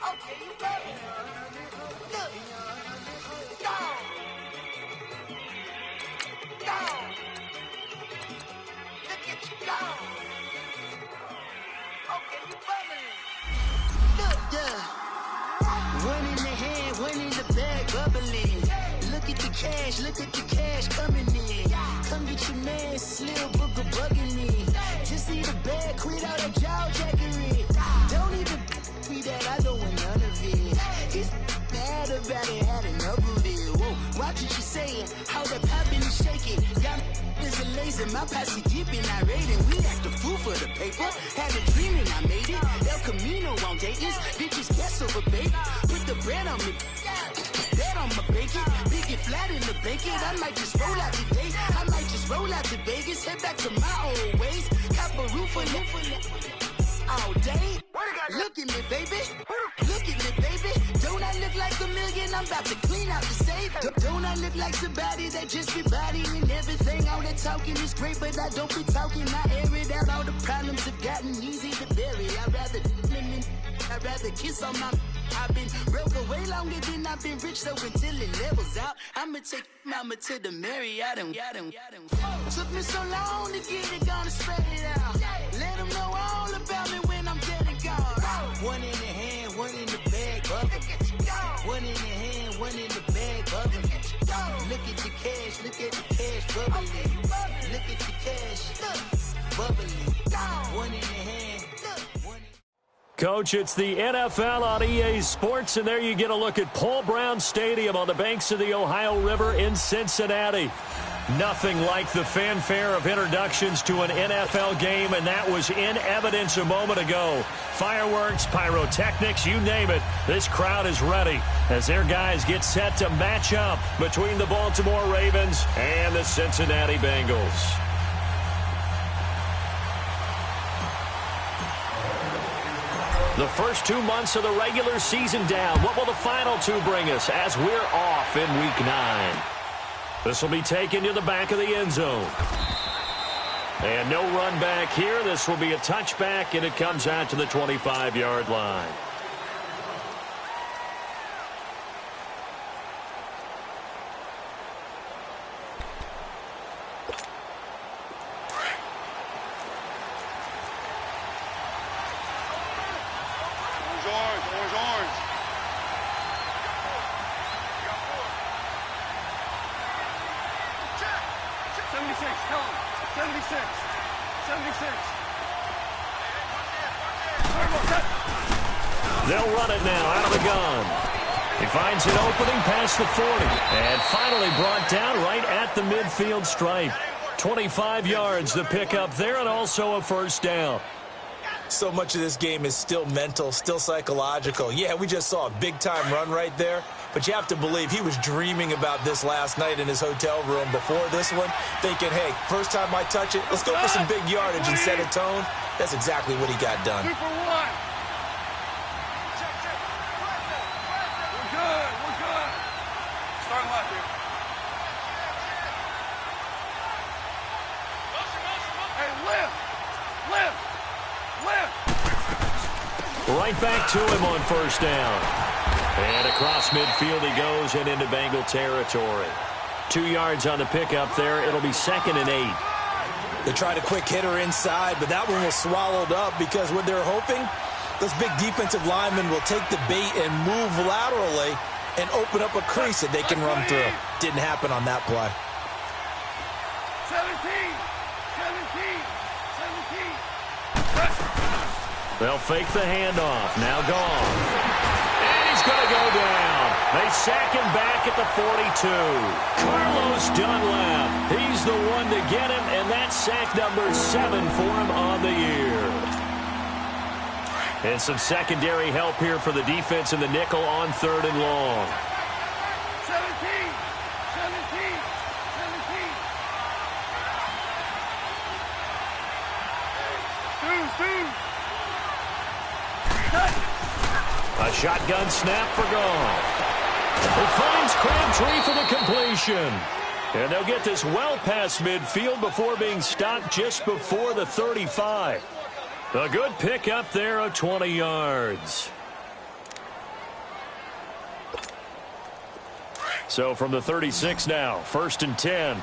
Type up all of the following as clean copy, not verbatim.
Okay, you got it. Look. Go. Go. Look at you go. Okay, you bubbling. Look, yeah. One in the hand, one in the bag, bubbling. Look at the cash coming in. Come get your man, Slim Booker bugging me. Just see the bag, quit all that jaw jackery. Don't even me that, I don't want none of it. He's mad about it, had enough of it. Whoa, watch what you saying, how that poppin' and shaking. Got is a laser, my posse deep and I raiding. We act a fool for the paper, had a dream and I made it. El Camino on Dayton's, bitches guess over baby. Put the bread on me, bet on my bacon. Big it flat in the bacon, I might just roll out today. I might just roll out to Vegas, head back to my old ways. Cop a roof for all day. Look at me, baby. Look at me, baby. Don't I look like $1 million? I'm about to clean out the safe. Don't I look like somebody that just be bodying everything? All that talking is great, but I don't be talking. I air it out. All the problems have gotten easy to bury. I'd rather kiss on my. I've been broke way longer than I've been rich, so until it levels out, I'ma take mama to the Marriott and took me so long to get it, gonna spread it out. Let them know all about me when I'm dead and gone. One in the hand, one in the bag, bubbling. One in the hand, one in the bag, bubbling. Look at the cash, bubbling. Look at the cash, bubbling. One in the hand. Coach, it's the NFL on EA Sports, and there you get a look at Paul Brown Stadium on the banks of the Ohio River in Cincinnati. Nothing like the fanfare of introductions to an NFL game, and that was in evidence a moment ago. Fireworks, pyrotechnics, you name it. This crowd is ready as their guys get set to match up between the Baltimore Ravens and the Cincinnati Bengals. The first 2 months of the regular season down. What will the final two bring us as we're off in Week 9? This will be taken to the back of the end zone. And no run back here. This will be a touchback, and it comes out to the 25-yard line. They'll run it now out of the gun. He finds an opening past the 40 and finally brought down right at the midfield stripe. 25 yards the pickup there, and also a first down. So much of this game is still mental, still psychological. Yeah, we just saw a big-time run right there, but you have to believe he was dreaming about this last night in his hotel room before this one, thinking, hey, first time I touch it, let's go for some big yardage and set a tone. That's exactly what he got done. Right back to him on first down. And across midfield he goes and into Bengal territory. 2 yards on the pickup there. It'll be 2nd and 8. They tried a quick hitter inside, but that one was swallowed up because what they're hoping, those big defensive linemen will take the bait and move laterally and open up a crease that they can run through. Didn't happen on that play. 17. They'll fake the handoff. Now gone. And he's going to go down. They sack him back at the 42. Carlos Dunlap. He's the one to get him, and that's sack number 7 for him on the year. And some secondary help here for the defense in the nickel on 3rd and long. 17. A shotgun snap for Goff. He finds Crabtree for the completion. And they'll get this well past midfield before being stopped just before the 35. A good pick up there of 20 yards. So from the 36 now, 1st and 10.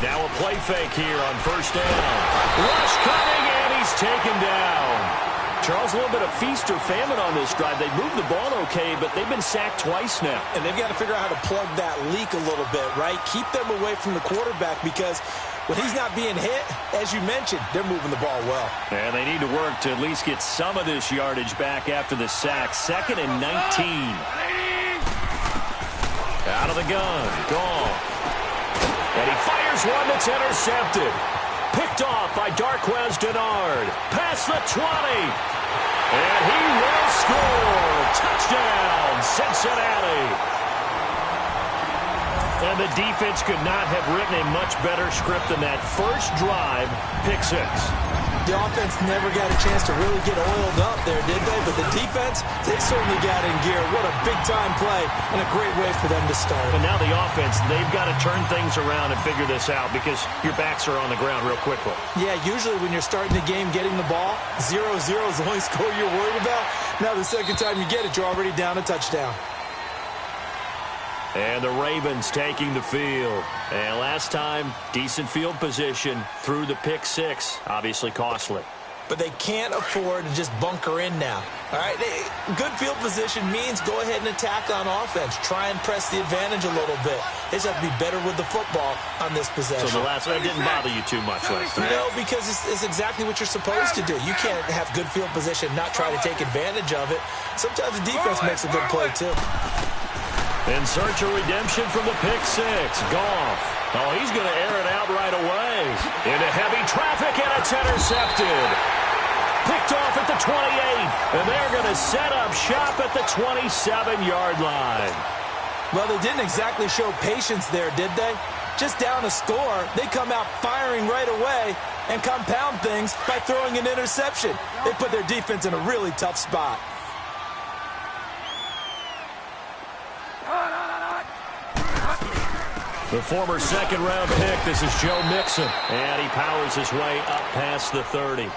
Now a play fake here on 1st down. Rush coming, and he's taken down. Charles, a little bit of feast or famine on this drive. They moved the ball okay, but they've been sacked twice now. And they've got to figure out how to plug that leak a little bit, right? Keep them away from the quarterback because when he's not being hit, as you mentioned, they're moving the ball well. And they need to work to at least get some of this yardage back after the sack. 2nd and 19. Out of the gun. Gone. And he fires one that's intercepted. Picked off by Darquez Denard. Past the 20. And he will score. Touchdown, Cincinnati. And the defense could not have written a much better script than that first drive, pick 6. The offense never got a chance to really get oiled up there, did they? But the defense, they certainly got in gear. What a big-time play and a great way for them to start. And now the offense, they've got to turn things around and figure this out because your backs are on the ground real quickly. Yeah, usually when you're starting the game getting the ball, 0-0 is the only score you're worried about. Now the second time you get it, you're already down a touchdown. And the Ravens taking the field. And last time, decent field position through the pick 6. Obviously costly. But they can't afford to just bunker in now. All right, good field position means go ahead and attack on offense. Try and press the advantage a little bit. They just have to be better with the football on this possession. So the last one didn't bother you too much last time? No, because it's exactly what you're supposed to do. You can't have good field position, not try to take advantage of it. Sometimes the defense makes a good play, too. In search of redemption from the pick 6. Goff. Oh, he's going to air it out right away. Into heavy traffic, and it's intercepted. Picked off at the 28. And they're going to set up shop at the 27-yard line. Well, they didn't exactly show patience there, did they? Just down a score, they come out firing right away and compound things by throwing an interception. They put their defense in a really tough spot. The former second-round pick, this is Joe Mixon. And he powers his way up past the 30.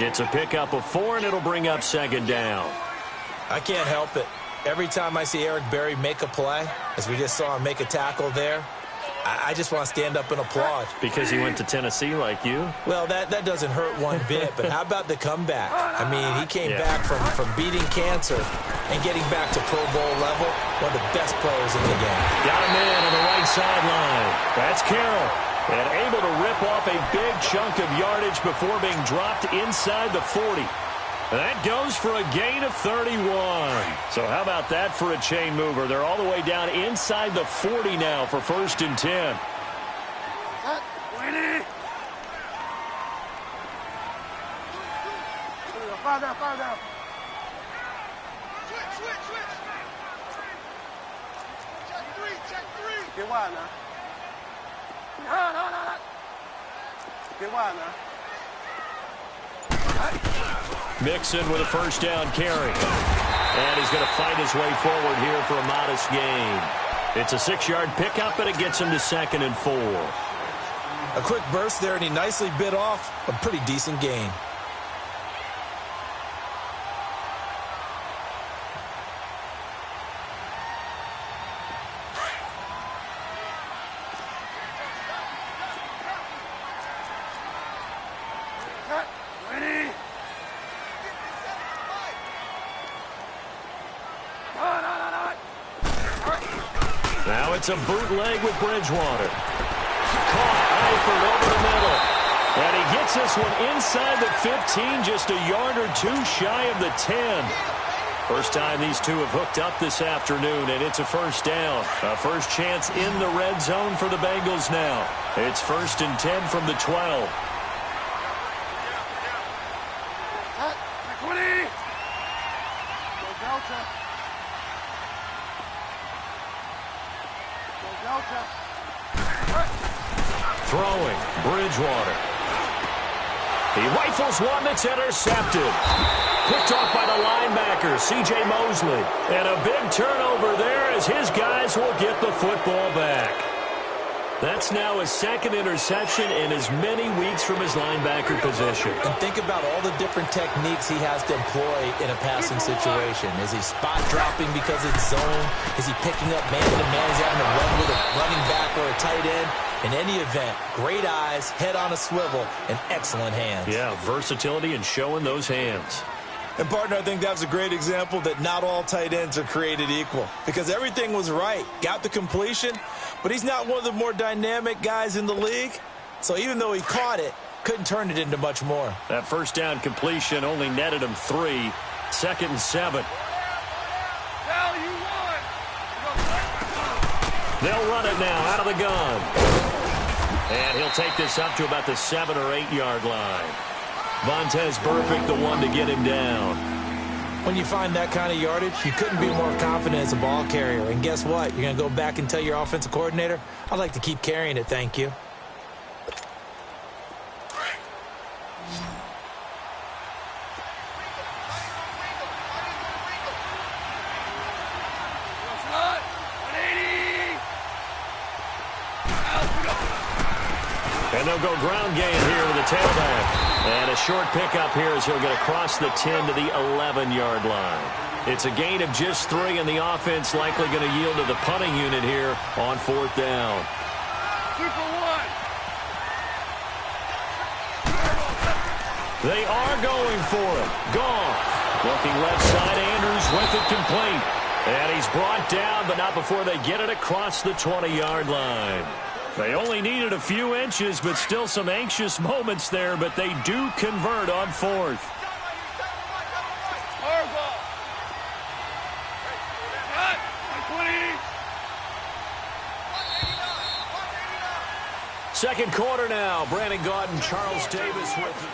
It's a pickup of 4, and it'll bring up 2nd down. I can't help it. Every time I see Eric Berry make a play, as we just saw him make a tackle there, I just want to stand up and applaud. Because he went to Tennessee like you? Well, that doesn't hurt one bit, but how about the comeback? I mean, he came back from beating cancer and getting back to Pro Bowl level, one of the best players in the game. Got him in on the right sideline. That's Carroll. And able to rip off a big chunk of yardage before being dropped inside the 40. And that goes for a gain of 31. So how about that for a chain mover? They're all the way down inside the 40 now for 1st and 10. Mixon with a 1st down carry. And he's going to fight his way forward here for a modest gain. It's a 6-yard pickup, and it gets him to 2nd and 4. A quick burst there, and he nicely bit off a pretty decent gain. Now it's a bootleg with Bridgewater. Caught Eifert over the middle. And he gets this one inside the 15, just a yard or 2 shy of the 10. First time these two have hooked up this afternoon, and it's a 1st down. A first chance in the red zone for the Bengals now. It's 1st and 10 from the 12. Throwing, Bridgewater. He rifles one that's intercepted. Picked off by the linebacker, C.J. Mosley. And a big turnover there as his guys will get the football back. That's now his second interception in as many weeks from his linebacker position. And think about all the different techniques he has to employ in a passing situation. Is he spot dropping because it's zone? Is he picking up man-to-man? Is he having to run with a running back or a tight end? In any event, great eyes, head on a swivel, and excellent hands. Yeah, versatility and showing those hands. And, partner, I think that was a great example that not all tight ends are created equal. Because everything was right. Got the completion, but he's not one of the more dynamic guys in the league. So even though he caught it, couldn't turn it into much more. That first down completion only netted him 3. 2nd and 7. They'll run it now out of the gun. And he'll take this up to about the 7 or 8 yard line. Vontaze Burfict, the one to get him down. When you find that kind of yardage, you couldn't be more confident as a ball carrier. And guess what? You're going to go back and tell your offensive coordinator, I'd like to keep carrying it, thank you. And they'll go ground game here with the tailback. And a short pickup here as he'll get across the 10 to the 11-yard line. It's a gain of just 3, and the offense likely going to yield to the punting unit here on 4th down. They are going for it. Goff. Looking left side, Andrews with it complete. And he's brought down, but not before they get it across the 20-yard line. They only needed a few inches, but still some anxious moments there, but they do convert on 4th. Second quarter now. Brandon Gaudin, Charles Davis with you.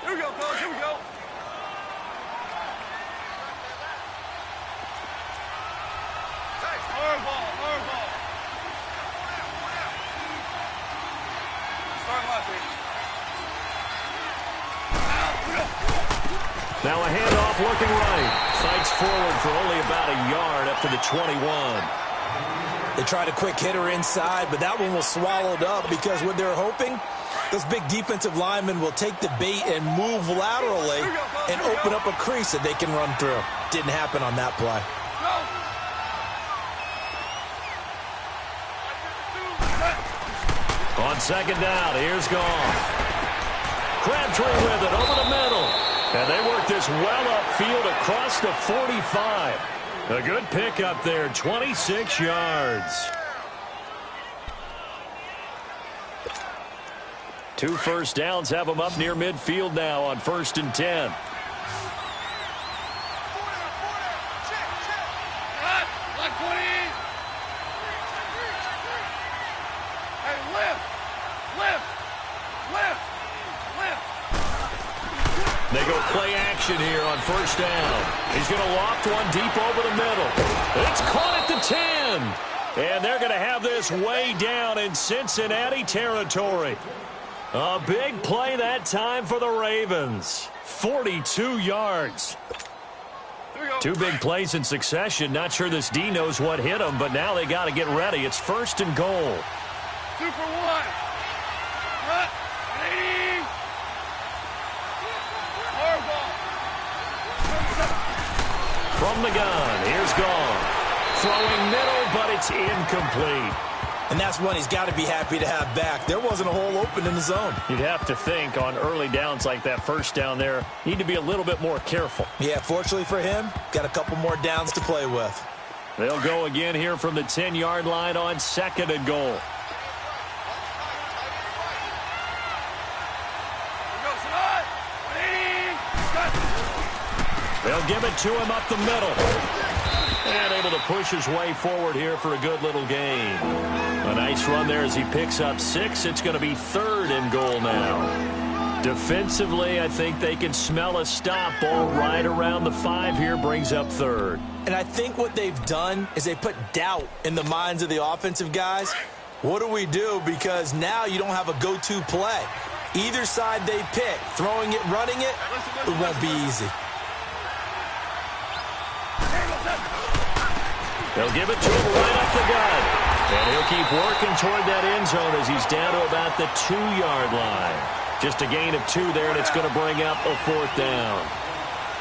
Here we go, coach. Here we go. Now a handoff looking right. Fights forward for only about a yard up to the 21. They tried a quick hitter inside, but that one was swallowed up because what they're hoping, those big defensive linemen will take the bait and move laterally and open up a crease that they can run through. Didn't happen on that play. On second down, here's Goff. Crabtree with it over the middle. And they work this well upfield across the 45. A good pickup there, 26 yards. 2 first downs have them up near midfield now on 1st and 10. They go play action here on 1st down. He's going to loft one deep over the middle. It's caught at the 10. And they're going to have this way down in Cincinnati territory. A big play that time for the Ravens. 42 yards. 2 big plays in succession. Not sure this D knows what hit him, but now they got to get ready. It's 1st and goal. 2 for 1. Cut. From the gun, here's Goff. Throwing middle, but it's incomplete. And that's one he's got to be happy to have back. There wasn't a hole open in the zone. You'd have to think on early downs like that 1st down there, need to be a little bit more careful. Yeah, fortunately for him, got a couple more downs to play with. They'll go again here from the 10-yard line on 2nd and goal. They'll give it to him up the middle. And able to push his way forward here for a good little gain. A nice run there as he picks up 6. It's going to be 3rd and goal now. Defensively, I think they can smell a stop. Ball right around the 5 here, brings up 3rd. And I think what they've done is they put doubt in the minds of the offensive guys. What do we do? Because now you don't have a go-to play. Either side they pick, throwing it, running it, it won't be easy. They'll give it to him right up the gut. And he'll keep working toward that end zone as he's down to about the 2-yard line. Just a gain of 2 there, and it's going to bring up a 4th down.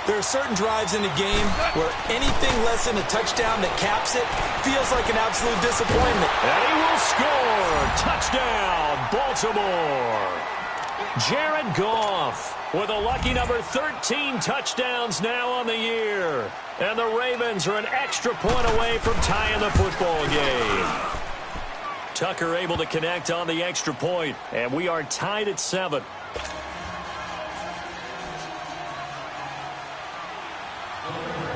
There are certain drives in the game where anything less than a touchdown that caps it feels like an absolute disappointment. And he will score. Touchdown, Baltimore. Jared Goff with a lucky number 13 touchdowns now on the year. And the Ravens are an extra point away from tying the football game. Tucker able to connect on the extra point, and we are tied at 7.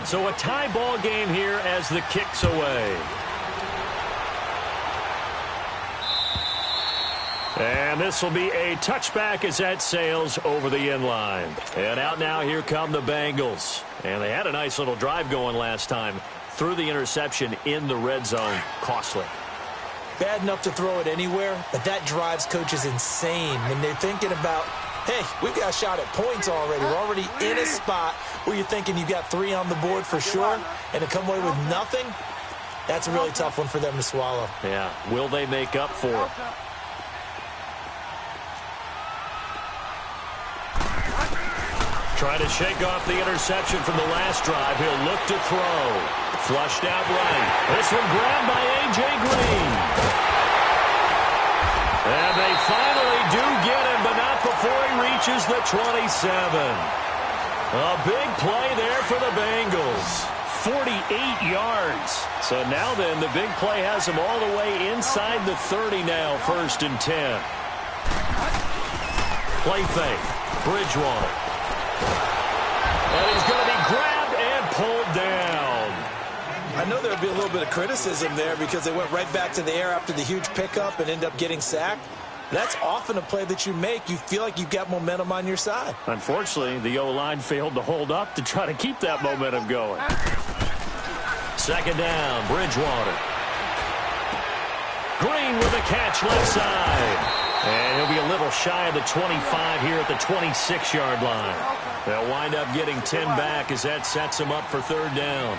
So a tie ball game here as the kick's away. And this will be a touchback as that sails over the end line. And out now, here come the Bengals. And they had a nice little drive going last time. Threw the interception in the red zone. Costly. Bad enough to throw it anywhere, but that drives coaches insane when they're thinking about, hey, we've got a shot at points already. We're already in a spot where you're thinking you got 3 on the board for sure, and to come away with nothing, that's a really tough one for them to swallow. Yeah, will they make up for it? Trying to shake off the interception from the last drive. He'll look to throw. Flushed out right. This one grabbed by A.J. Green. And they finally do get him, but not before he reaches the 27. A big play there for the Bengals. 48 yards. So now then, the big play has him all the way inside the 30 now, 1st and 10. Play fake. Bridgewater. And he's going to be grabbed and pulled down. I know there'll be a little bit of criticism there because they went right back to the air after the huge pickup and end up getting sacked. That's often a play that you make. You feel like you've got momentum on your side. Unfortunately, the O-line failed to hold up to try to keep that momentum going. 2nd down, Bridgewater. Green with a catch left side. And he'll be a little shy of the 25 here at the 26-yard line. They'll wind up getting 10 back as that sets them up for 3rd down.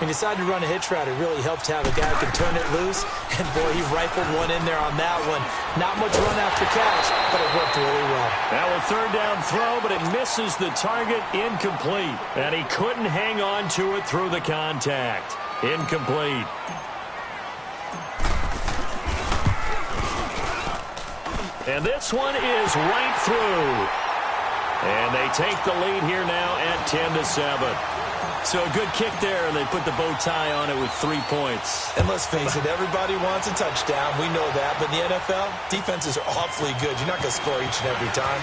He decided to run a hitch route. It really helped to have a guy who can turn it loose. And, boy, he rifled one in there on that one. Not much run after catch, but it worked really well. Now a 3rd down throw, but it misses the target. Incomplete. And he couldn't hang on to it through the contact. Incomplete. And this one is right through. And they take the lead here now at 10-7. So a good kick there, and they put the bow tie on it with 3 points. And let's face it, everybody wants a touchdown. We know that. But in the NFL, defenses are awfully good. You're not going to score each and every time.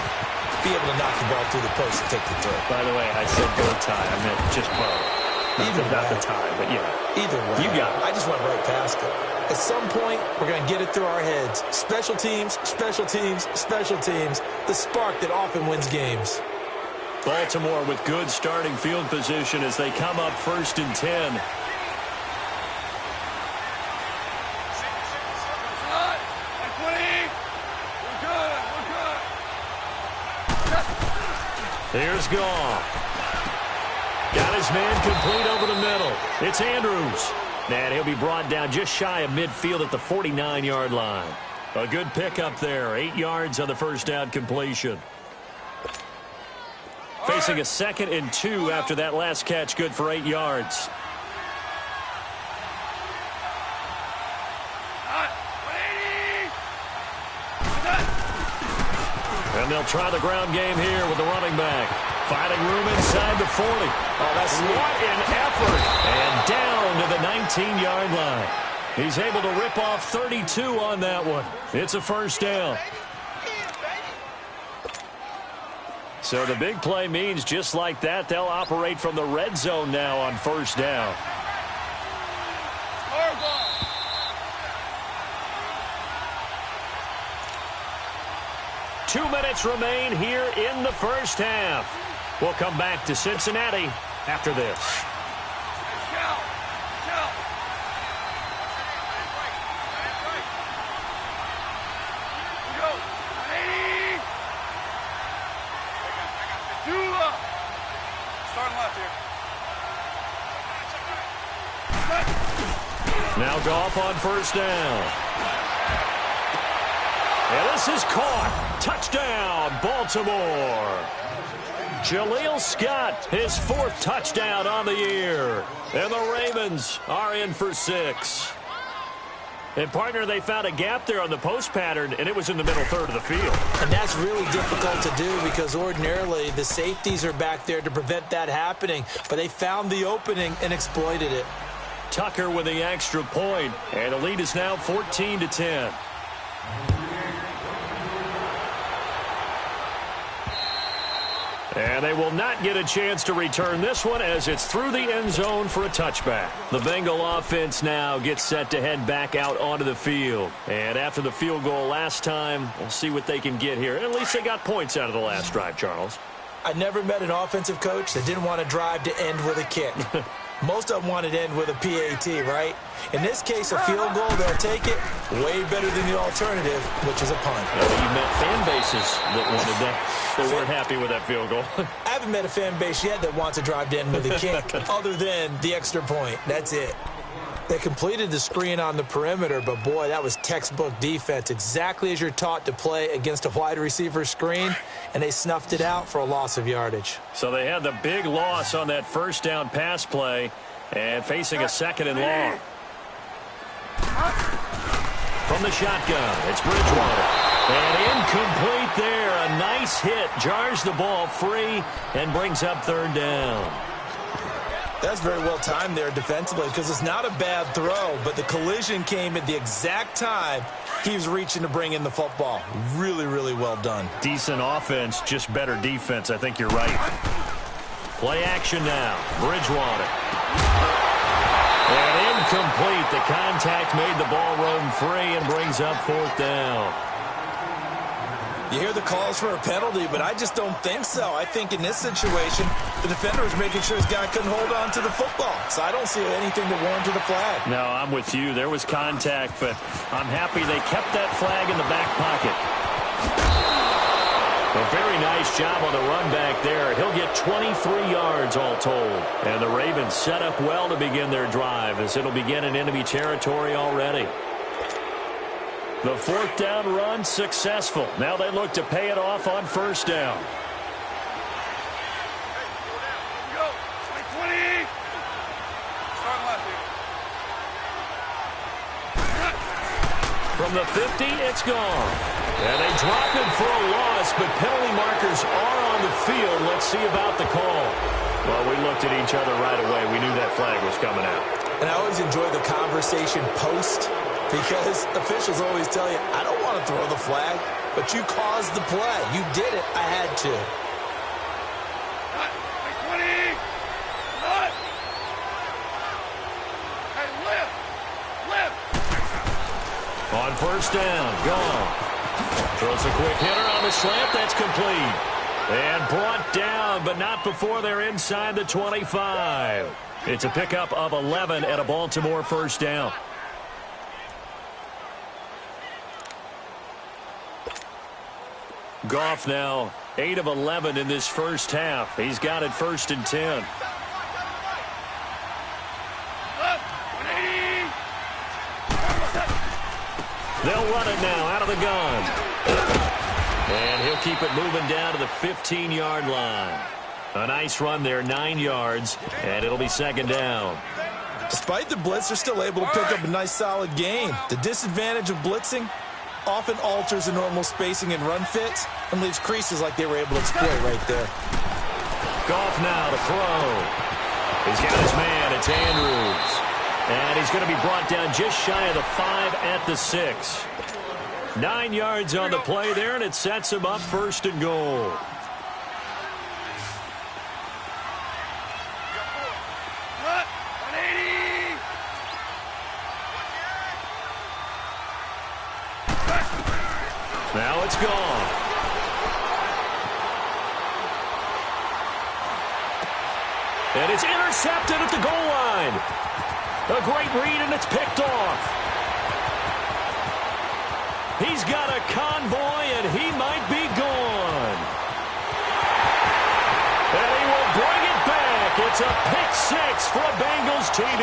Be able to knock the ball through the post and take the throw. By the way, I said bow tie. I meant just bow. Not the tie, but yeah. Either way. You got it. I just went right past it. At some point, we're going to get it through our heads. Special teams, special teams, special teams. The spark that often wins games. Baltimore with good starting field position as they come up 1st and 10. Here's Goff. Got his man complete over the middle. It's Andrews. And he'll be brought down just shy of midfield at the 49-yard line. A good pickup there. 8 yards on the 1st down completion. Facing a 2nd and 2 after that last catch, good for 8 yards. And they'll try the ground game here with the running back. Finding room inside the 40. Oh, that's what an effort. And down to the 19-yard line. He's able to rip off 32 on that one. It's a 1st down. So the big play means just like that, they'll operate from the red zone now on 1st down. 2 minutes remain here in the 1st half. We'll come back to Cincinnati after this. Now Goff on first down. And this is caught. Touchdown, Baltimore. Jaleel Scott, his 4th touchdown on the year. And the Ravens are in for 6. And, partner, they found a gap there on the post pattern, and it was in the middle third of the field. And that's really difficult to do because ordinarily the safeties are back there to prevent that happening. But they found the opening and exploited it. Tucker with the extra point, and the lead is now 14-10. And they will not get a chance to return this one as it's through the end zone for a touchback. The Bengal offense now gets set to head back out onto the field. And after the field goal last time, we'll see what they can get here. At least they got points out of the last drive, Charles. I never met an offensive coach that didn't want to drive to end with a kick. Most of them wanted to end with a PAT, right? In this case, a field goal, they'll take it way better than the alternative, which is a punt. You met fan bases that wanted that. They weren't happy with that field goal. I haven't met a fan base yet that wants to drive to end with a kick other than the extra point. That's it. They completed the screen on the perimeter, but, boy, that was textbook defense, exactly as you're taught to play against a wide receiver screen, and they snuffed it out for a loss of yardage. So they had the big loss on that first down pass play and facing a 2nd and long. From the shotgun, it's Bridgewater. And incomplete there. A nice hit. Jars the ball free and brings up 3rd down. That's very well timed there defensively because it's not a bad throw, but the collision came at the exact time he was reaching to bring in the football. Really, really well done. Decent offense, just better defense. I think you're right. Play action now. Bridgewater. And incomplete. The contact made the ball roam free and brings up 4th down. You hear the calls for a penalty, but I just don't think so. I think in this situation, the defender was making sure his guy couldn't hold on to the football. So I don't see anything that warranted a flag. No, I'm with you. There was contact, but I'm happy they kept that flag in the back pocket. A very nice job on the run back there. He'll get 23 yards all told. And the Ravens set up well to begin their drive as it'll begin in enemy territory already. The 4th down run successful. Now they look to pay it off on first down. Go. 20. Start left here. From the 50, it's gone. And they drop him for a loss, but penalty markers are on the field. Let's see about the call. Well, we looked at each other right away. We knew that flag was coming out. And I always enjoy the conversation post because officials always tell you, I don't want to throw the flag, but you caused the play. You did it. I had to. 20. Cut. Hey, lift. On first down, gone. Throws a quick hitter on the slant. That's complete. And brought down, but not before they're inside the 25. It's a pickup of 11 at a Baltimore first down. Goff now 8 of 11 in this first half. He's got it 1st and 10. They'll run it now out of the gun. And he'll keep it moving down to the 15-yard line. A nice run there, 9 yards, and it'll be 2nd down. Despite the blitz, they're still able to pick up a nice solid gain. The disadvantage of blitzing often alters the normal spacing and run fits and leaves creases like they were able to exploit right there. Goff now to throw. He's got his man. It's Andrews. And he's going to be brought down just shy of the 5 at the 6. 9 yards on the play there, and it sets him up 1st and goal. Now it's gone. And it's intercepted at the goal line. A great read, and it's picked off. He's got a convoy, and he might be gone. And he will bring it back. It's a pick 6 for a Bengals TD.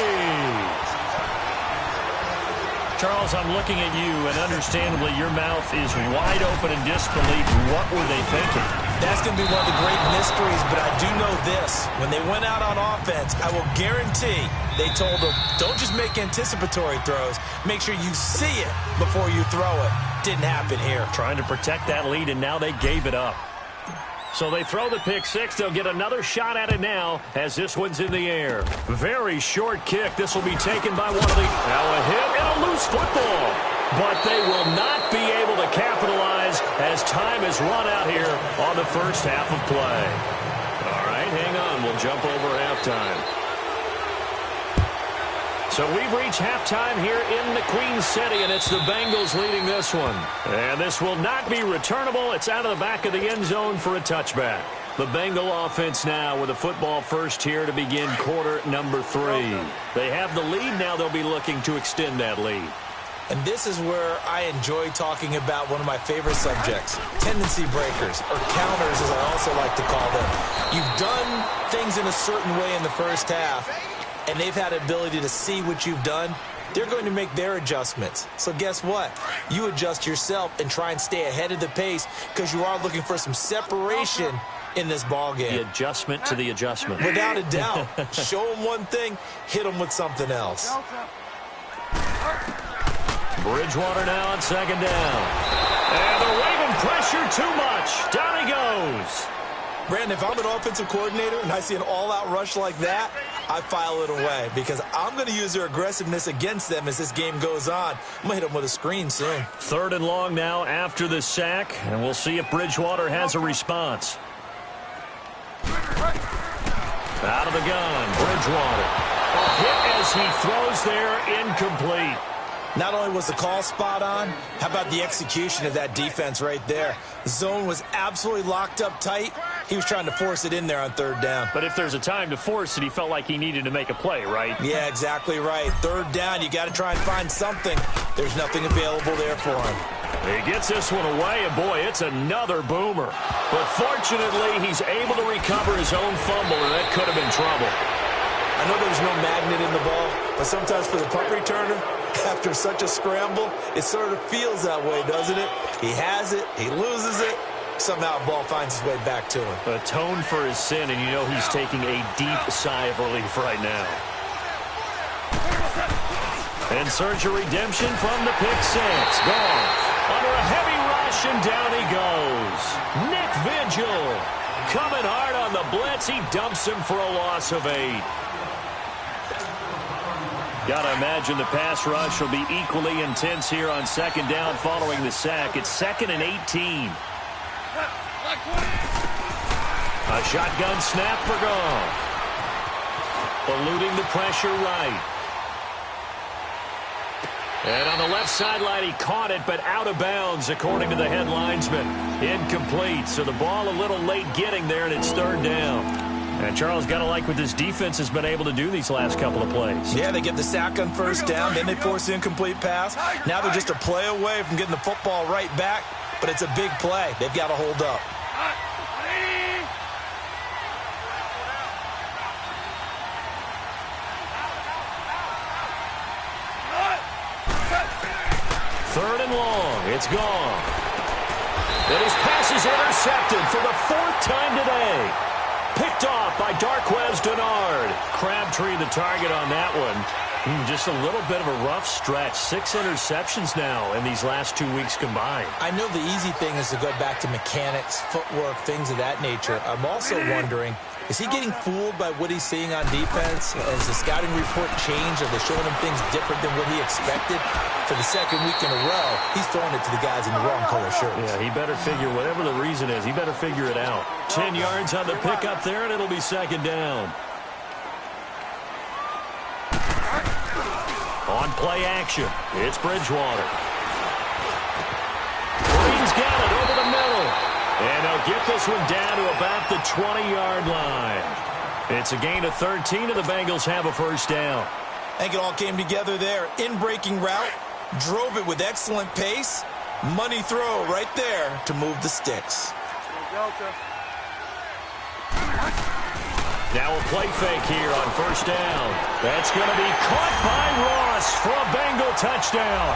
Charles, I'm looking at you, and understandably, your mouth is wide open in disbelief. What were they thinking? That's going to be one of the great mysteries, but I do know this. When they went out on offense, I will guarantee they told them, don't just make anticipatory throws. Make sure you see it before you throw it. Didn't happen here. Trying to protect that lead, and now they gave it up. So they throw the pick six. They'll get another shot at it now as this one's in the air. Very short kick. This will be taken by one of the... Now a hit and a loose football. But they will not be able to capitalize as time has run out here on the first half of play. All right, hang on. We'll jump over halftime. So we've reached halftime here in the Queen City, and it's the Bengals leading this one. And this will not be returnable. It's out of the back of the end zone for a touchback. The Bengal offense now with a football first here to begin quarter number 3. They have the lead. Now they'll be looking to extend that lead. And this is where I enjoy talking about one of my favorite subjects, tendency breakers, or counters as I also like to call them. You've done things in a certain way in the first half, and they've had the ability to see what you've done. They're going to make their adjustments. So guess what? You adjust yourself and try and stay ahead of the pace because you are looking for some separation in this ball game. The adjustment to the adjustment. Without a doubt. Show them one thing, hit them with something else. Bridgewater now on second down. And they're waving pressure too much. Down he goes. Brandon, if I'm an offensive coordinator and I see an all-out rush like that, I file it away because I'm going to use their aggressiveness against them as this game goes on. I'm going to hit them with a screen soon. 3rd and long now after the sack, and we'll see if Bridgewater has a response. Out of the gun, Bridgewater. A hit as he throws there, incomplete. Not only was the call spot on, how about the execution of that defense right there? The zone was absolutely locked up tight. He was trying to force it in there on 3rd down. But if there's a time to force it, he felt like he needed to make a play, right? Yeah, exactly right. 3rd down, you got to try and find something. There's nothing available there for him. He gets this one away, and boy, it's another boomer. But fortunately, he's able to recover his own fumble, and that could have been trouble. I know there's no magnet in the ball, but sometimes for the punt returner, after such a scramble, it sort of feels that way, doesn't it? He has it, he loses it, somehow the ball finds its way back to him. Atone for his sin, and you know he's taking a deep sigh of relief right now. And search of redemption from the pick six. Goff under a heavy rush, and down he goes. Nick Vigil coming hard on the blitz. He dumps him for a loss of 8. Got to imagine the pass rush will be equally intense here on 2nd down following the sack. It's 2nd and 18. A shotgun snap for Goff. Eluding the pressure right. And on the left sideline, he caught it, but out of bounds, according to the head linesman. Incomplete, so the ball a little late getting there, and it's 3rd down. And Charles, got to like what this defense has been able to do these last couple of plays. Yeah, they get the sack on 1st down, then they force the incomplete pass. Now they're just a play away from getting the football right back, but it's a big play. They've got to hold up. Third and long. It's gone. And his pass is intercepted for the 4th time today. Picked off by Darquez Denard. Crabtree the target on that one. Just a little bit of a rough stretch. 6 interceptions now in these last 2 weeks combined. I know the easy thing is to go back to mechanics, footwork, things of that nature. I'm also wondering, is he getting fooled by what he's seeing on defense? Has the scouting report changed? Are they showing him things different than what he expected? For the 2nd week in a row, he's throwing it to the guys in the wrong color shirts. Yeah, he better figure, whatever the reason is, he better figure it out. 10 yards on the pickup there, and it'll be 2nd down. On play action, it's Bridgewater. Green's got it over the middle. And they'll get this one down to about the 20-yard line. It's a gain of 13, and the Bengals have a 1st down. I think it all came together there. In-breaking route, drove it with excellent pace. Money throw right there to move the sticks. Now a play fake here on first down. That's going to be caught by Ross for a Bengal touchdown.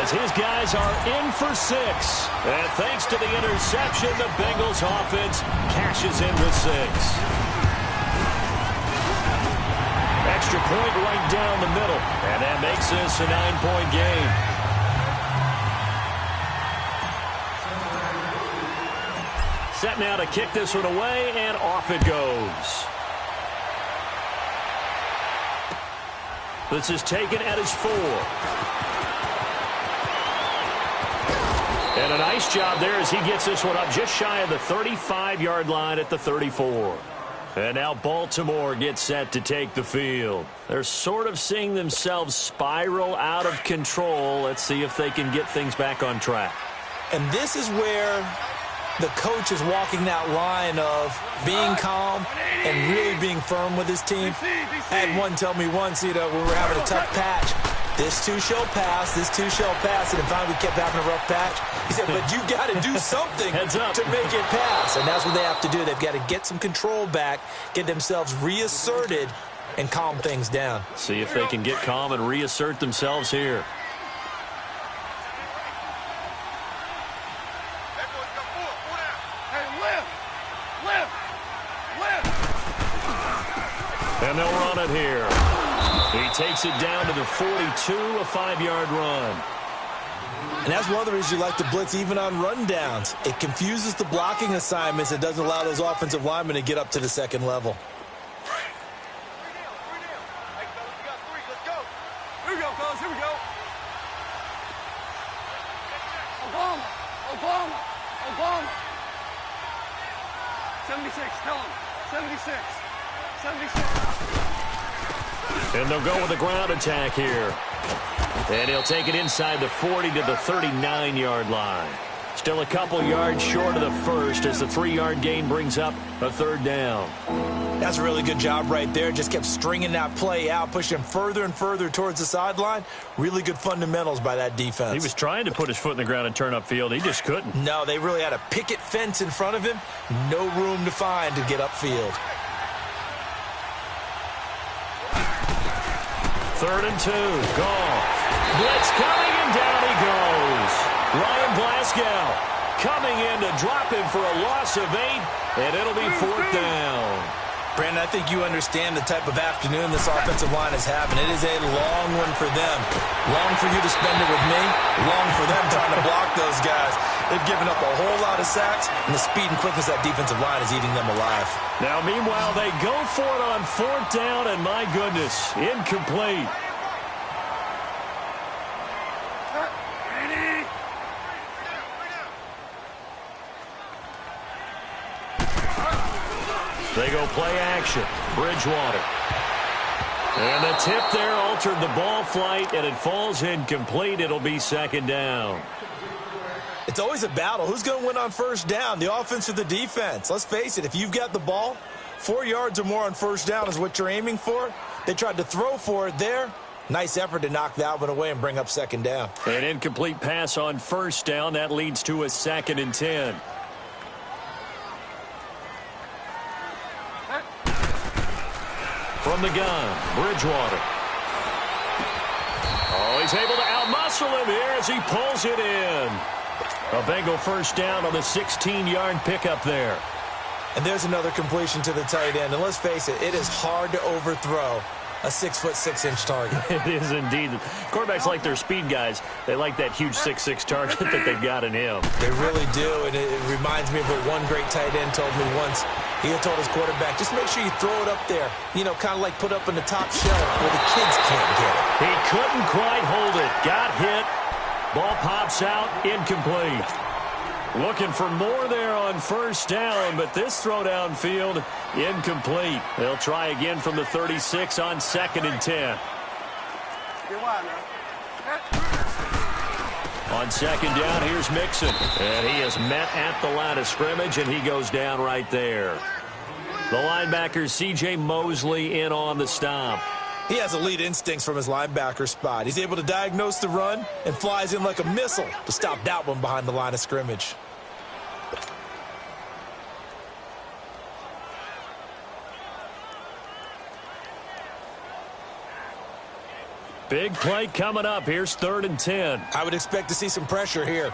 As his guys are in for 6. And thanks to the interception, the Bengals offense cashes in with 6. Extra point right down the middle. And that makes this a 9-point game. Set now to kick this one away, and off it goes. This is taken at his 4. And a nice job there as he gets this one up just shy of the 35-yard line at the 34. And now Baltimore gets set to take the field. They're sort of seeing themselves spiral out of control. Let's see if they can get things back on track. And this is where the coach is walking that line of being calm and really being firm with his team. I had one tell me once, when we were having a tough patch, this too shall pass, this too shall pass, and finally we kept having a rough patch. He said, but you got to do something to make it pass, and that's what they have to do. They've got to get some control back, get themselves reasserted, and calm things down. See if they can get calm and reassert themselves here. And they'll run it here. He takes it down to the 42, a 5-yard run. And that's one of the reasons you like to blitz even on rundowns. It confuses the blocking assignments. It doesn't allow those offensive linemen to get up to the second level. Here we go, fellas. Here we go. Obama. Obama. Obama. 76. Tell him. 76. 76. And they'll go with a ground attack here. And he'll take it inside the 40 to the 39-yard line. Still a couple yards short of the first as the 3-yard gain brings up a 3rd down. That's a really good job right there. Just kept stringing that play out, pushing him further and further towards the sideline. Really good fundamentals by that defense. He was trying to put his foot in the ground and turn upfield. He just couldn't. No, they really had a picket fence in front of him. No room to find to get upfield. 3rd and 2. Goff. Blitz coming, and down he goes. Ryan Glasgow coming in to drop him for a loss of 8, and it'll be 4th down. Brandon, I think you understand the type of afternoon this offensive line is having. It is a long one for them. Long for you to spend it with me. Long for them trying to block those guys. They've given up a whole lot of sacks, and the speed and quickness of that defensive line is eating them alive. Now, meanwhile, they go for it on 4th down, and my goodness, incomplete. They go play action. Bridgewater. And the tip there altered the ball flight, and it falls incomplete. It'll be 2nd down. It's always a battle. Who's going to win on 1st down, the offense or the defense? Let's face it, if you've got the ball, 4 yards or more on 1st down is what you're aiming for. They tried to throw for it there. Nice effort to knock that one away and bring up 2nd down. An incomplete pass on 1st down. That leads to a 2nd and 10. From the gun, Bridgewater. Oh, he's able to outmuscle him here as he pulls it in. A Bengal 1st down on the 16-yard pickup there. And there's another completion to the tight end. And let's face it, it is hard to overthrow a 6'6" target. It is indeed. Quarterbacks like their speed guys. They like that huge 6'6" target that they've got in him. They really do, and it reminds me of what one great tight end told me once. He had told his quarterback, just make sure you throw it up there, kind of like put up in the top shelf where the kids can't get it. He couldn't quite hold it. Got hit. Ball pops out, incomplete. Looking for more there on 1st down, but this throw downfield, incomplete. They'll try again from the 36 on 2nd and 10. On 2nd down, here's Mixon. And he is met at the line of scrimmage, and he goes down right there. The linebacker, C.J. Mosley, in on the stop. He has elite instincts from his linebacker spot. He's able to diagnose the run and flies in like a missile to stop that one behind the line of scrimmage. Big play coming up. Here's 3rd and 10. I would expect to see some pressure here.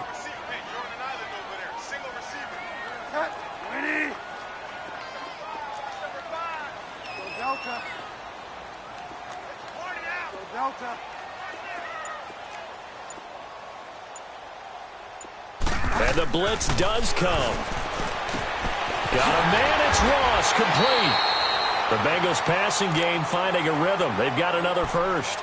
Delta. Delta. And the blitz does come. Got a man. It's Ross. Complete. The Bengals passing game finding a rhythm. They've got another first.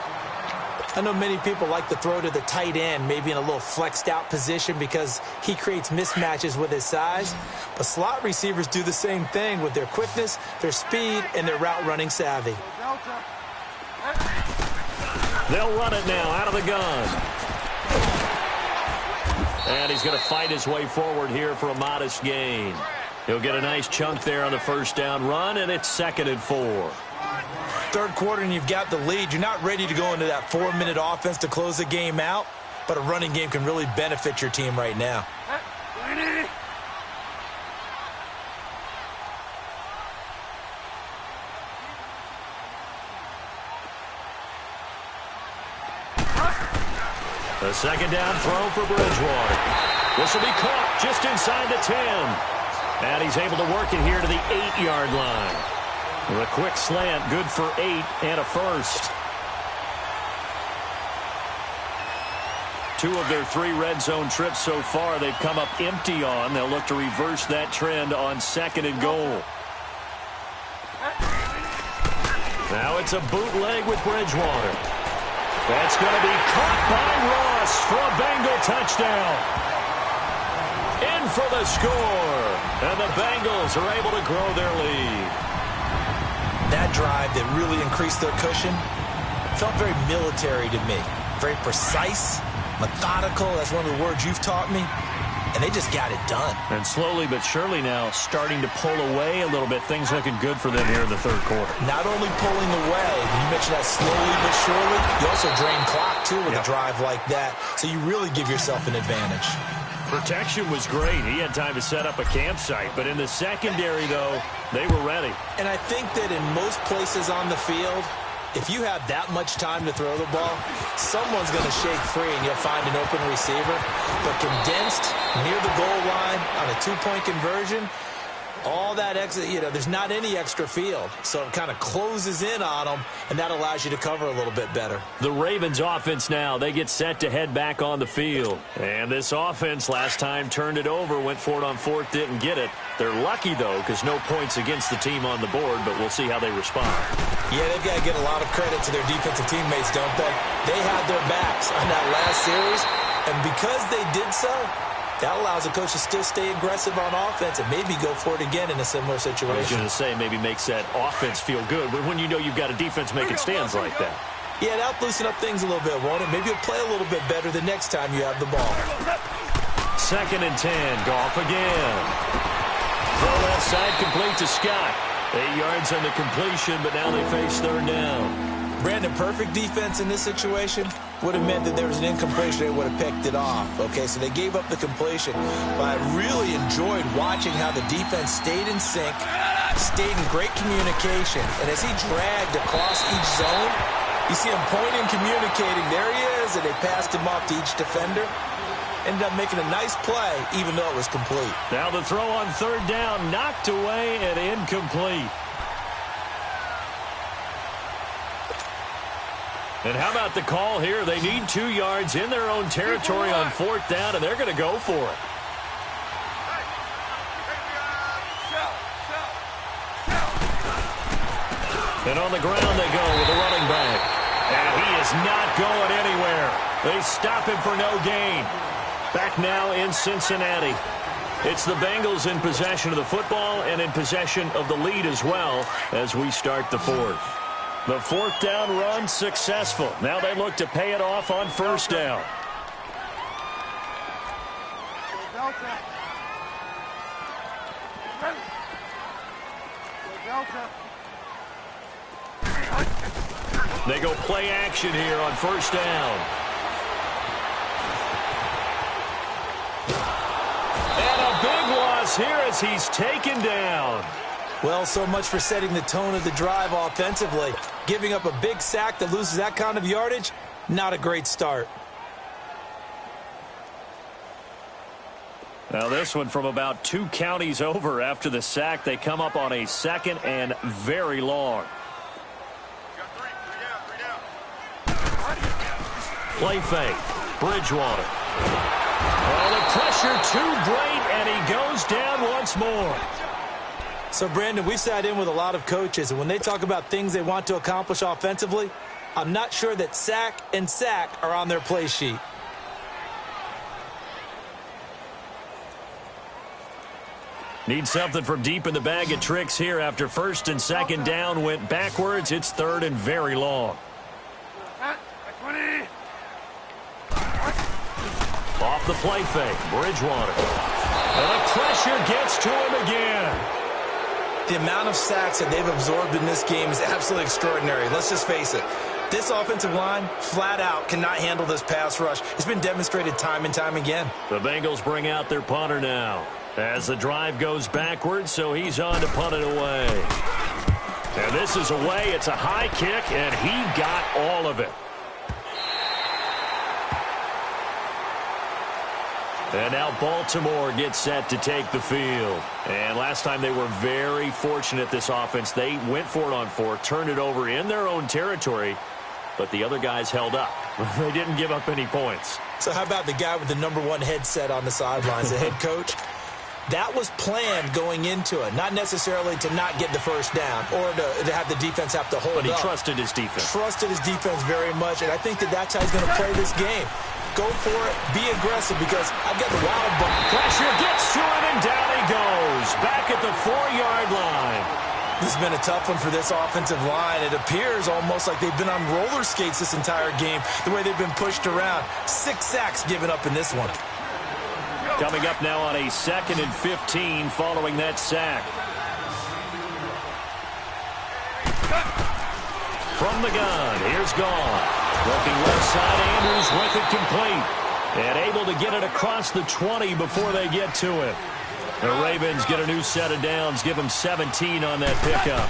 I know many people like to throw to the tight end, maybe in a little flexed out position because he creates mismatches with his size. But slot receivers do the same thing with their quickness, their speed, and their route running savvy. They'll run it now out of the gun. And he's going to fight his way forward here for a modest gain. He'll get a nice chunk there on the first down run, and it's 2nd and 4. Third quarter and you've got the lead. You're not ready to go into that 4-minute offense to close the game out, but a running game can really benefit your team right now. The 2nd down throw for Bridgewater. This will be caught just inside the 10. And he's able to work it here to the 8-yard line. With a quick slant, good for 8 and a first. 2 of their 3 red zone trips so far they've come up empty on. They'll look to reverse that trend on 2nd and goal. Now it's a bootleg with Bridgewater. That's going to be caught by Ross for a Bengal touchdown. In for the score. And the Bengals are able to grow their lead. That drive that really increased their cushion felt very military to me. Very precise, methodical. That's one of the words you've taught me. And they just got it done. And slowly but surely now starting to pull away a little bit. Things looking good for them here in the 3rd quarter. Not only pulling away, you mentioned that slowly but surely, you also drain clock, too, with a drive like that. So you really give yourself an advantage. Protection was great. He had time to set up a campsite. But in the secondary, though, they were ready. And I think that in most places on the field, if you have that much time to throw the ball, someone's going to shake free and you'll find an open receiver. But condensed near the goal line on a 2-point conversion, all that extra, there's not any extra field. So it kind of closes in on them, and that allows you to cover a little bit better. The Ravens offense now, they get set to head back on the field. And this offense last time turned it over, went for it on 4th, didn't get it. They're lucky, though, because no points against the team on the board, but we'll see how they respond. Yeah, they've got to give a lot of credit to their defensive teammates, don't they? They had their backs on that last series, and because they did so, that allows a coach to still stay aggressive on offense and maybe go for it again in a similar situation. I was going to say, maybe makes that offense feel good, but when you know you've got a defense making stands like that. Yeah, that'll loosen up things a little bit, won't it? Maybe you'll play a little bit better the next time you have the ball. 2nd and 10, Goff again. Throw left side complete to Scott. 8 yards on the completion, but now they face 3rd down. Brandon, perfect defense in this situation would have meant that there was an incompletion. They would have picked it off. Okay, so they gave up the completion. But I really enjoyed watching how the defense stayed in sync, stayed in great communication. And as he dragged across each zone, you see him pointing, communicating. There he is, and they passed him off to each defender. Ended up making a nice play, even though it was complete. Now the throw on 3rd down, knocked away and incomplete. And how about the call here? They need 2 yards in their own territory on 4th down, and they're going to go for it. And on the ground they go with the running back. And he is not going anywhere. They stop him for no gain. Back now in Cincinnati. It's the Bengals in possession of the football and in possession of the lead as well as we start the 4th. The 4th down run successful. Now they look to pay it off on 1st down. They go play action here on 1st down. And a big loss here as he's taken down. Well, so much for setting the tone of the drive offensively. Giving up a big sack that loses that kind of yardage, not a great start. Now this one from about 2 counties over after the sack. They come up on a 2nd and very long. Play fake. Bridgewater. Oh, the pressure too great, and he goes down once more. So, Brandon, we sat in with a lot of coaches, and when they talk about things they want to accomplish offensively, I'm not sure that sack and sack are on their play sheet. Need something from deep in the bag of tricks here after 1st and 2nd down went backwards. It's 3rd and very long. Off the play fake, Bridgewater. And the pressure gets to him again. The amount of sacks that they've absorbed in this game is absolutely extraordinary. Let's just face it. This offensive line, flat out, cannot handle this pass rush. It's been demonstrated time and time again. The Bengals bring out their punter now as the drive goes backwards, so he's on to punt it away. And this is away. It's a high kick, and he got all of it. And now Baltimore gets set to take the field. And last time they were very fortunate, this offense. They went for it on 4, turned it over in their own territory, but the other guys held up. They didn't give up any points. So how about the guy with the #1 headset on the sidelines, the head coach? That was planned going into it, not necessarily to not get the first down or to have the defense have to hold up. But he trusted his defense. Trusted his defense very much, and I think that that's how he's going to play this game. Go for it, be aggressive, because I've got the wild ball. Pressure gets to him, and down he goes. Back at the 4-yard line. This has been a tough one for this offensive line. It appears almost like they've been on roller skates this entire game, the way they've been pushed around. 6 sacks given up in this one. Coming up now on a 2nd and 15 following that sack. From the gun, here's Goff. Looking left side, Andrews with it complete. And able to get it across the 20 before they get to it. The Ravens get a new set of downs, give them 17 on that pickup.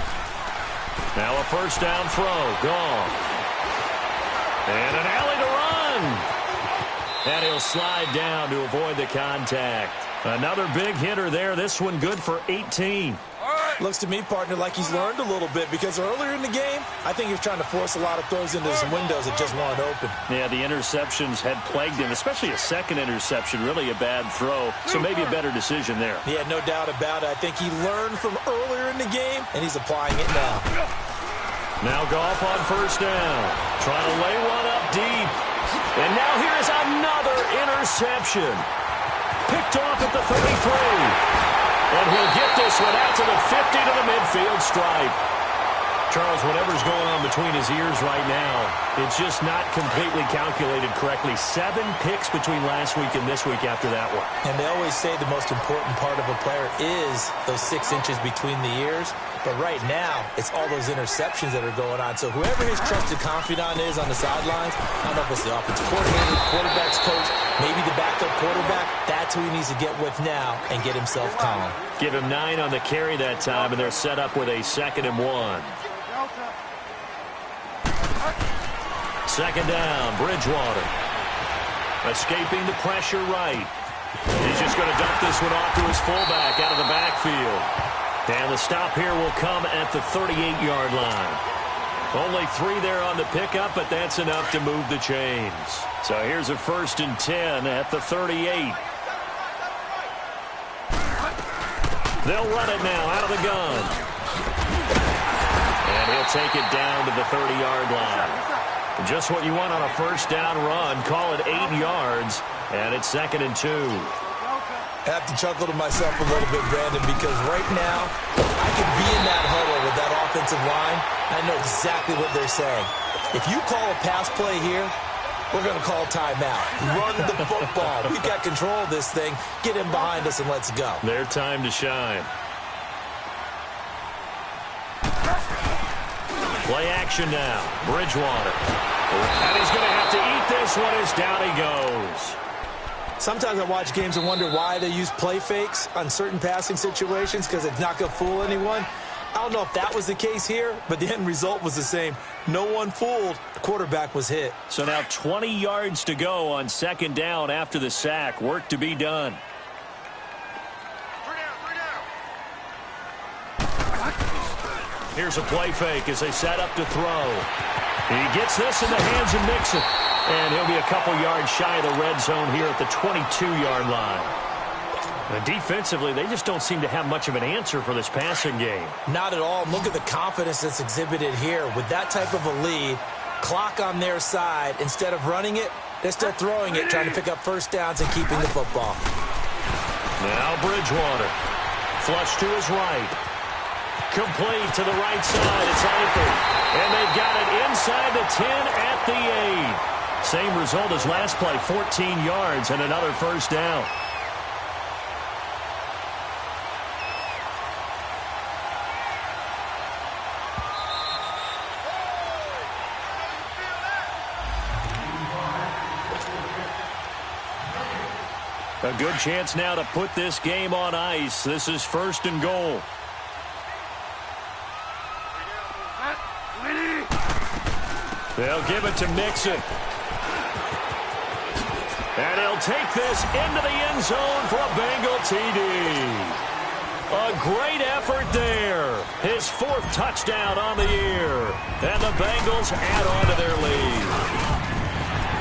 Now a 1st down throw, Goff. And an alley to run. And he'll slide down to avoid the contact. Another big hitter there. This one good for 18. Looks to me, partner, like he's learned a little bit, because earlier in the game, I think he was trying to force a lot of throws into some windows that just weren't open. Yeah, the interceptions had plagued him, especially a 2nd interception, really a bad throw, so maybe a better decision there. Yeah, no doubt about it. I think he learned from earlier in the game, and he's applying it now. Now Goff on 1st down, trying to lay one up deep. And now here's another interception. Picked off at the 33. And he'll get this one out to the 50 to the midfield stripe. Charles, whatever's going on between his ears right now, it's just not completely calculated correctly. 7 picks between last week and this week after that one. And they always say the most important part of a player is those 6 inches between the ears. But right now, it's all those interceptions that are going on. So whoever his trusted confidant is on the sidelines, I don't know if it's the offensive coordinator, quarterback's coach, maybe the backup quarterback, that's who he needs to get with now and get himself calm. Give him 9 on the carry that time, and they're set up with a 2nd and 1. 2nd down, Bridgewater. Escaping the pressure right. He's just going to dump this one off to his fullback out of the backfield. And the stop here will come at the 38-yard line. Only 3 there on the pickup, but that's enough to move the chains. So here's a 1st and 10 at the 38. They'll run it now out of the gun. And he'll take it down to the 30-yard line. Just what you want on a 1st down run. Call it 8 yards, and it's 2nd and 2. I have to chuckle to myself a little bit, Brandon, because right now, I could be in that huddle with that offensive line. I know exactly what they're saying. If you call a pass play here, we're going to call timeout. Run the football. We've got control of this thing. Get him behind us and let's go. Their time to shine. Play action now. Bridgewater. And he's going to have to eat this one as down he goes. Sometimes I watch games and wonder why they use play fakes on certain passing situations because it's not going to fool anyone. I don't know if that was the case here, but the end result was the same. No one fooled. The quarterback was hit. So now 20 yards to go on second down after the sack. Work to be done. Here's a play fake as they set up to throw. He gets this in the hands of Mixon. And he'll be a couple yards shy of the red zone here at the 22-yard line. And defensively, they just don't seem to have much of an answer for this passing game. Not at all. Look at the confidence that's exhibited here. With that type of a lead, clock on their side, instead of running it, they're still throwing it, trying to pick up first downs and keeping the football. Now Bridgewater. Flush to his right. Complete to the right side. It's Eifert. And they've got it inside the 10 at the 8. Same result as last play, 14 yards and another first down. A good chance now to put this game on ice. This is first and goal. They'll give it to Mixon. And he'll take this into the end zone for a Bengal TD. A great effort there. His 4th touchdown on the year. And the Bengals add on to their lead.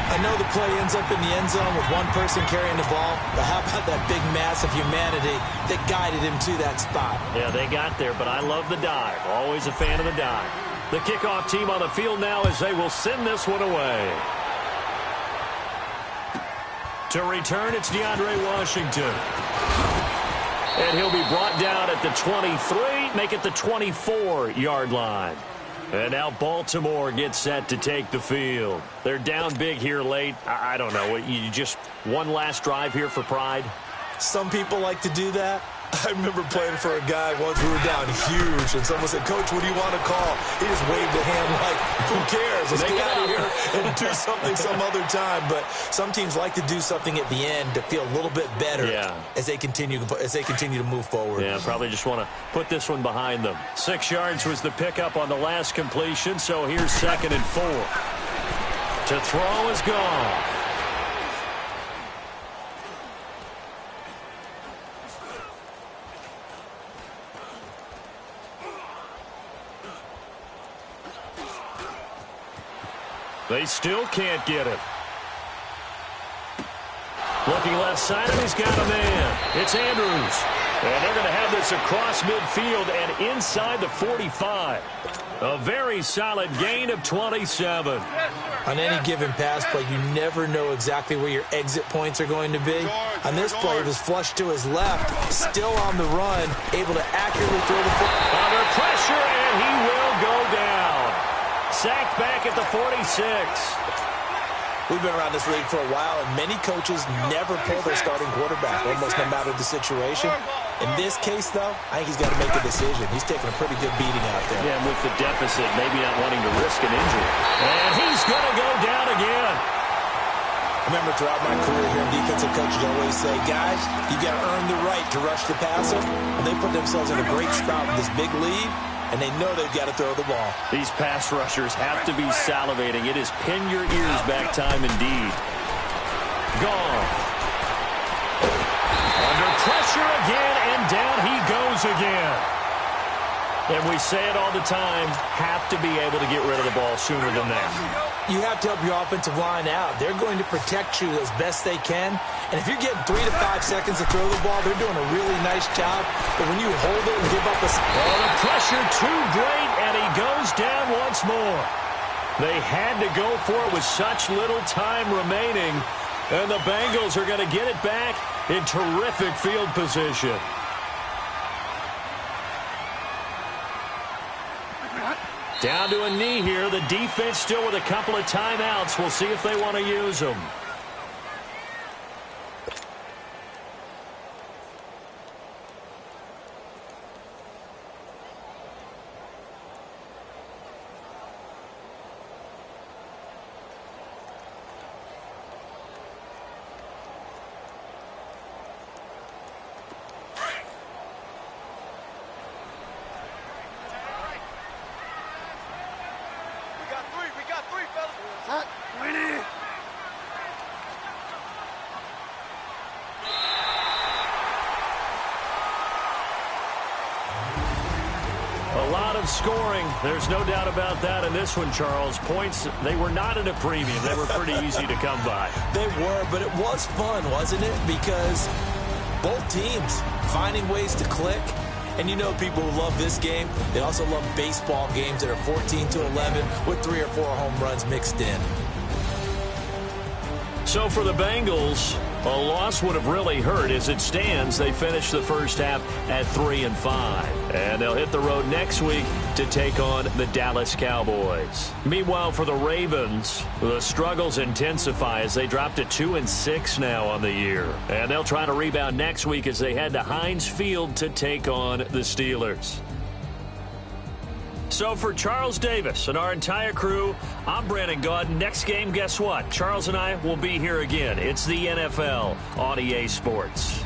I know the play ends up in the end zone with one person carrying the ball, but how about that big mass of humanity that guided him to that spot? Yeah, they got there, but I love the dive. Always a fan of the dive. The kickoff team on the field now as they will send this one away. To return, it's DeAndre Washington. And he'll be brought down at the 23, make it the 24-yard line. And now Baltimore gets set to take the field. They're down big here late. I don't know. You just one last drive here for pride? Some people like to do that. I remember playing for a guy once we were down huge, and someone said, "Coach, what do you want to call?" He just waved a hand like, who cares? Let's get out of here and do something some other time. But some teams like to do something at the end to feel a little bit better as they continue to move forward. Yeah, probably just want to put this one behind them. 6 yards was the pickup on the last completion, so here's 2nd and 4. To throw is gone. They still can't get it. Looking left side, and he's got a man. It's Andrews. And they're going to have this across midfield and inside the 45. A very solid gain of 27. On any given pass play, you never know exactly where your exit points are going to be. On this play, it was flushed to his left, still on the run, able to accurately throw the football. Under pressure, and he will go down. Sacked back at the 46. We've been around this league for a while, and many coaches never pull their starting quarterback, almost no matter the situation. In this case, though, I think he's got to make a decision. He's taking a pretty good beating out there. Yeah, and with the deficit, maybe not wanting to risk an injury. And he's going to go down again. I remember throughout my career here, defensive coaches always say, guys, you got to earn the right to rush the passer. And they put themselves in a great spot with this big lead, and they know they've got to throw the ball. These pass rushers have to be salivating. It is pin your ears back time indeed. Gone. Under pressure again, and down he goes again. And we say it all the time, have to be able to get rid of the ball sooner than that. You have to help your offensive line out. They're going to protect you as best they can. And if you're getting 3 to 5 seconds to throw the ball, they're doing a really nice job. But when you hold it and give up a... Oh, the pressure too great, and he goes down once more. They had to go for it with such little time remaining. And the Bengals are going to get it back in terrific field position. Down to a knee here. The defense still with a couple of timeouts. We'll see if they want to use them. 20. A lot of scoring. There's no doubt about that in this one, Charles. Points, they were not at a premium. They were pretty easy to come by. They were, but it was fun, wasn't it? Because both teams finding ways to click. And you know people who love this game, they also love baseball games that are 14-11 with 3 or 4 home runs mixed in. So for the Bengals, a loss would have really hurt. As it stands, they finished the first half at 3-5. And they'll hit the road next week to take on the Dallas Cowboys. Meanwhile, for the Ravens, the struggles intensify as they drop to 2-6 now on the year. And they'll try to rebound next week as they head to Heinz Field to take on the Steelers. So for Charles Davis and our entire crew, I'm Brandon Gaudin. Next game, guess what? Charles and I will be here again. It's the NFL on EA Sports.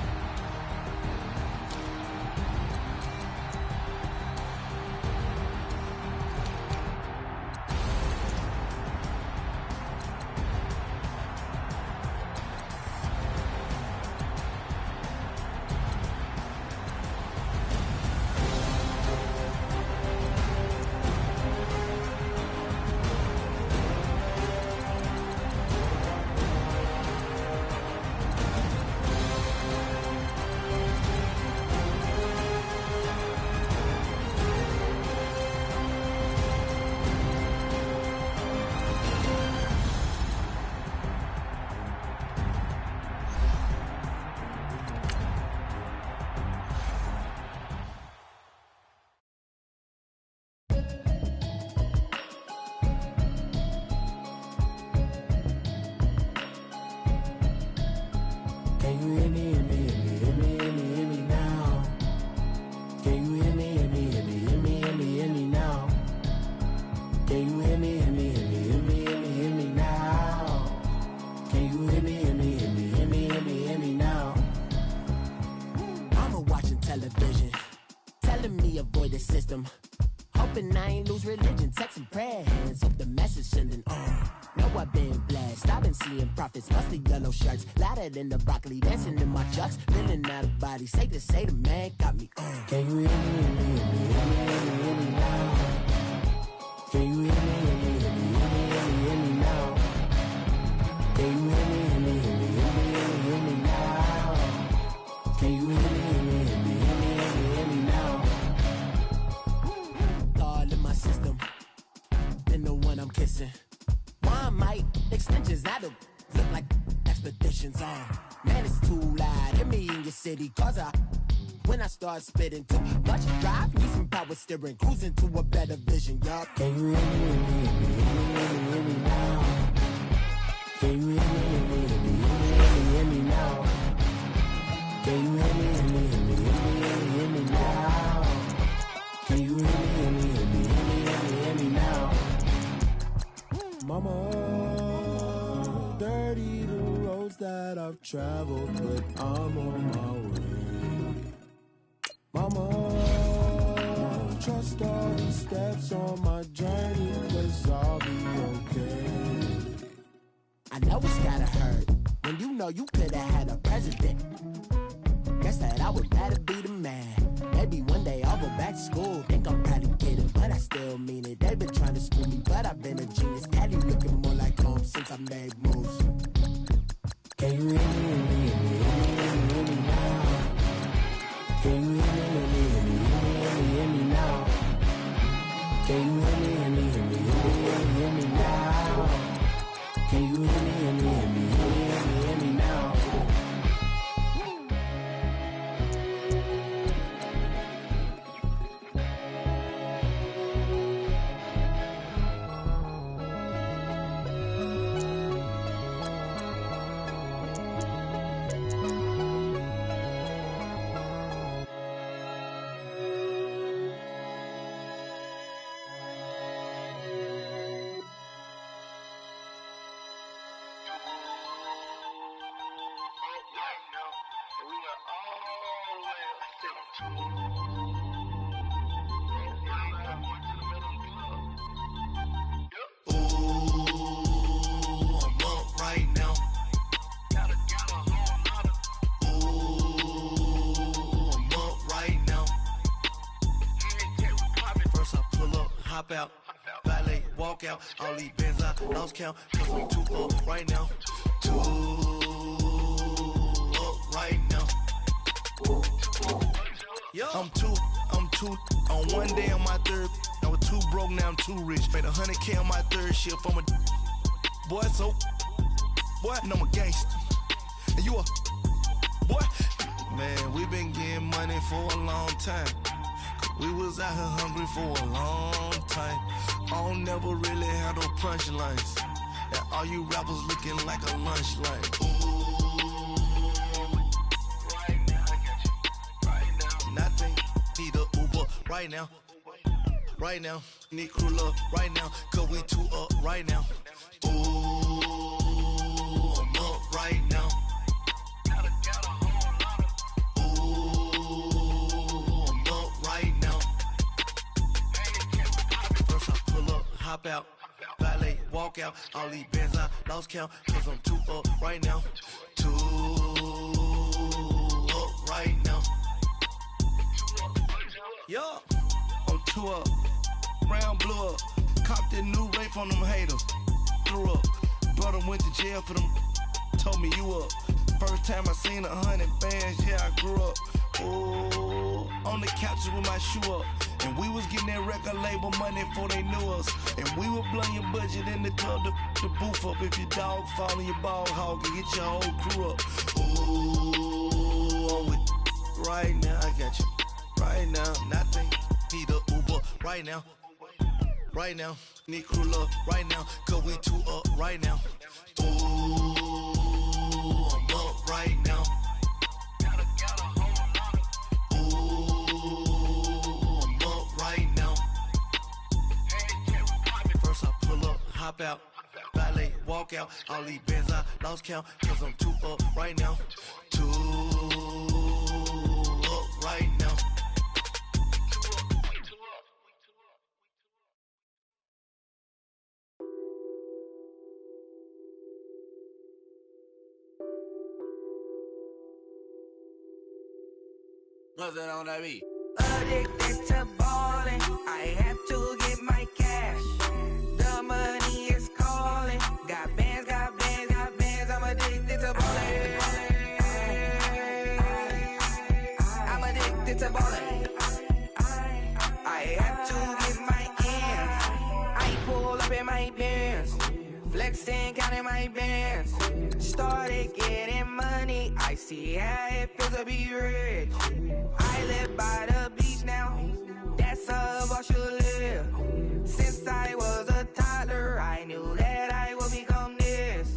Hoping I ain't lose religion, texting prayer hands, hope the message sending on. Know I've been blessed, I've been seeing prophets, busted yellow shirts, louder than the broccoli, dancing in my chucks, feeling out of body, say the man got me on. Can you hear me, hear me now? Can you hear me now? Can you hear me now? Can you hear me now? Thought in my system, been the one I'm kissing. Why might extensions that'll look like expeditions on? Man, it's too loud. Hit me in your city, cause when I start spitting too much drive, need some power steering, cruising to a better vision, y'all. Can you hear me now? Can you hear me now? Can you hear me now? Can you hear me now? Mama, dirty the roads that I've traveled, but I'm on my way. Mama, trust all the steps on my journey, 'cause I'll be okay. I know it's gotta hurt when you know you could've had a president. Guess that I would rather be the man. Maybe one day I'll go back to school. Think I'm probably kidding, but I still mean it. They've been trying to school me, but I've been a genius. Caddy looking more like home since I made moves. Can you hear me now? Can you hear me now? Can you hear me now? Can you hear me now? Ooh. hop out, valet, walk out. All these bands I lost count, cause I'm 2 up right now. 2 up right now. I'm two on one day on my third. I was 2 broke, now I'm 2 rich. Made 100K on my third shift. I'm a boy, so boy, and I'm a gangster. And you a boy. Man, we been getting money for a long time. We was out here hungry for a long time. I don't never really have no punchlines. And all you rappers looking like a lunch line. Right now, I got you. Right now. Nothing. Need a Uber right now. Right now. Need crew up right now. Cause we 2 up right now. Ooh, I'm up right now. Hop out, valet, walk out. All these bands I lost count, cause I'm 2 up right now. 2 up right now. Yeah, I'm 2 up, round blew up. Copped that new rape on them haters. Threw up, brother went to jail for them. Told me you up. First time I seen 100 bands, yeah, I grew up. Ooh, on the couches with my shoe up. And we was getting that record label money before they knew us. And we were blowing your budget in the club to boof up. If your dog fall in your ball hog and get your whole crew up. Ooh, I'm with right now, I got you. Right now, nothing. Need a Uber right now. Right now, need crew up right now. Cause we 2 up right now. Ooh, I'm up right now. Hop out, valet, walk out. All these bands I lost count, cause I'm 2 up right now. 2 up right now. What's that on that beat? Addicted to ballin', I have to get my cash. The money is calling. Got bands, got bands, got bands. I'm addicted to ballin'. I'm addicted to ballin'. I have to get my ends. I pull up in my bands, flexing, counting my bands. Started getting money. I see how it feels to be rich. I live by the beach now. That's how I should live. Since I was a toddler, I knew that I would become this.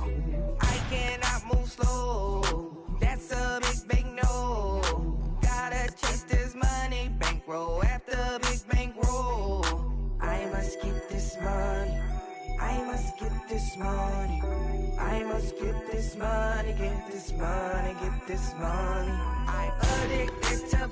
I cannot move slow. That's a big no. Gotta chase this money, bankroll after big bankroll. I must get this money. I must get this money. I must get this money, get this money, get this money. I'm addicted to